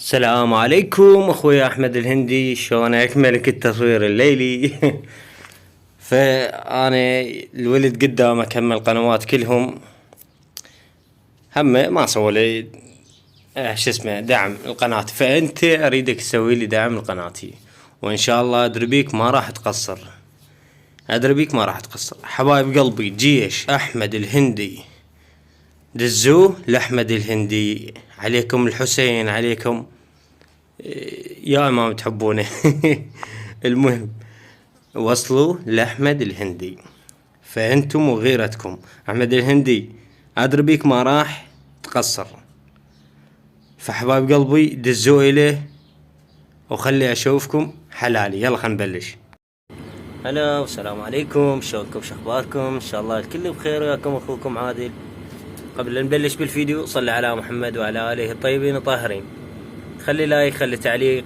السلام عليكم اخوي احمد الهندي، شلونك ملك التصوير الليلي؟ فانا الولد قدامك هم القنوات كلهم هم ما سووا لي شو اسمه دعم القناة، فانت اريدك تسوي لي دعم لقناتي، وان شاء الله ادري بيك ما راح تقصر. ادري بيك ما راح تقصر حبايب قلبي. جيش احمد الهندي دزوه لاحمد الهندي، عليكم الحسين، عليكم يا ما تحبونه. المهم وصلوا لأحمد الهندي، فأنتم وغيرتكم. أحمد الهندي أدري بيك ما راح تقصر، فحبايب قلبي دزوا إليه وخلي أشوفكم حلالي. يلا خلينا نبلش. هلا والسلام عليكم، شلونكم شخباركم؟ إن شاء الله الكل بخير، وياكم أخوكم عادل. قبل أن نبلش بالفيديو صلي على محمد وعلى آله الطيبين الطاهرين. خلي لايك، خلي تعليق،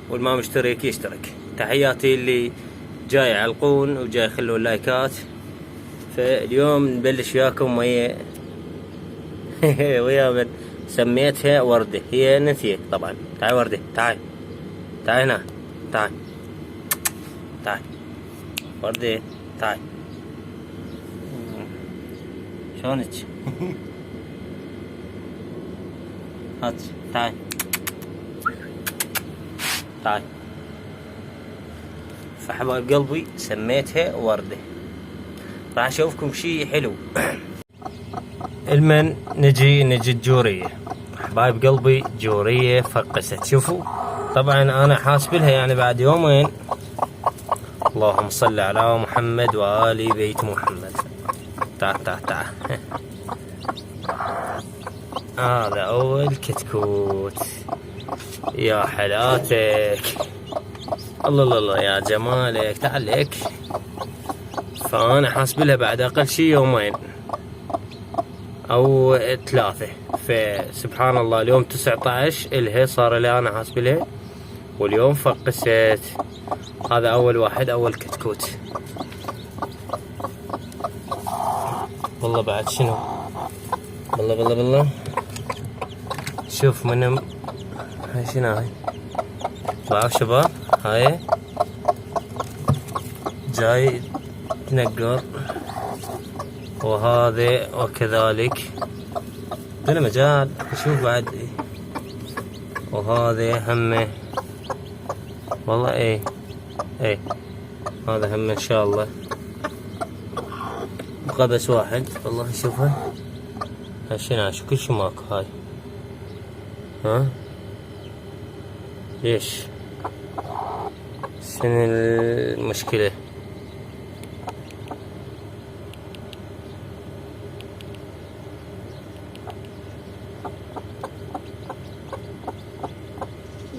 والما مشترك يشترك. تحياتي اللي جاي يعلقون وجاي يخلون لايكات. فاليوم نبلش وياكم ويا ويا من سميتها وردة، هي نسيت طبعا. تعال وردة، تعال تعال هنا، تعال تعال وردة، تعال. شلونك؟ هات تعال تعال. فحبايب قلبي سميتها وردة. راح اشوفكم شي حلو. المن نجي الجورية. حبايب قلبي جورية فقست، شوفوا طبعا انا حاسب لها يعني بعد يومين. اللهم صل على محمد وآل بيت محمد. تعال تعال تعال. هذا اول كتكوت. يا حلاتك، الله الله الله يا جمالك، تعال لك. فانا حاسب لها بعد اقل شي يومين او 3. فسبحان الله اليوم 19 الها صار لي انا حاسب لها، واليوم فقست. هذا اول واحد، اول كتكوت. والله بعد شنو، بالله بالله بالله. شوف من هاي شنو هاي، باعوا شباب، هاي جاي تنقر، وهذا وكذلك بلا مجال. شوف بعد، وهذا همه والله. ايه هذا هم ان شاء الله قبس واحد. والله شوفها هالشنا، شو كل شي ماكو. هاي ها ليش، شنو المشكلة؟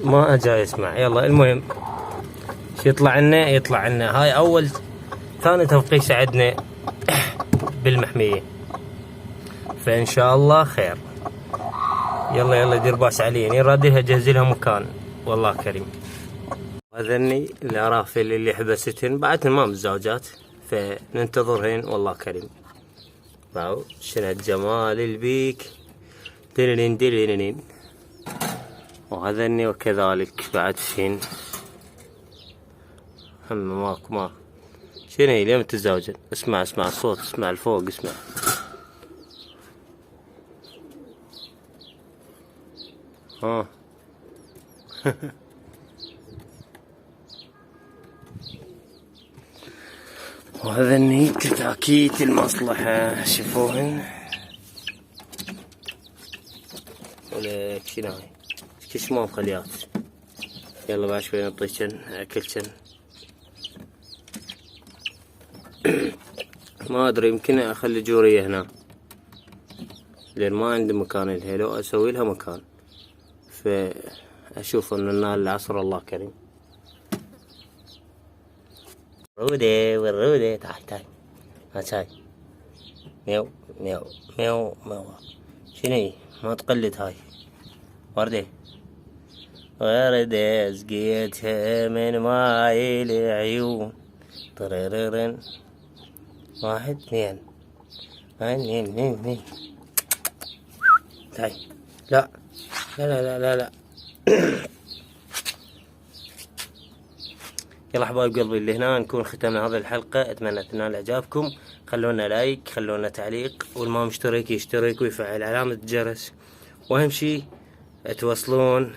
ما اجا يسمع. يلا المهم شو يطلع لنا هاي اول ثاني تفقيسة عندنا بالمحمية، فان شاء الله خير. يلا يلا دير باس علي، راديها جهز لها مكان. والله كريم. هذني الارافل اللي حبستهن بعدهن ما متزوجات، فننتظرهن. والله كريم. باو شنو الجمال البيك، دلنين دلنين. وهذني وكذلك بعد فين هم ماكو شنو هي اليوم تتزوجن. اسمع الصوت، اسمع الفوق، اسمع. ها. وهذني كتاكيت المصلحة، شوفوهن. ولك شنو هاي، كش ما مخليات. يلا بعد شوي نعطيكن اكلكن. ما ادري يمكن اخلي جورية هنا لان ما عندي مكان لها، لو اسوي لها مكان فاشوف ان النار العصر. الله كريم. ورودة والرودة، تعال تعال. هاي ميو ميو ميو ميو. شنو ما تقلد هاي وردة. وردة سقيتها من ماي العيون. طرررن. 1 2 2 2. تعال. لا لا لا لا لا لا. يلا حبايب قلبي، اللي هنا نكون ختمنا هذه الحلقة. اتمنى تنال اعجابكم. خلونا لايك، خلونا تعليق، والما مشترك يشترك ويفعل علامة الجرس، واهم شي توصلون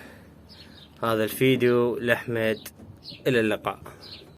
هذا الفيديو لأحمد. الى اللقاء.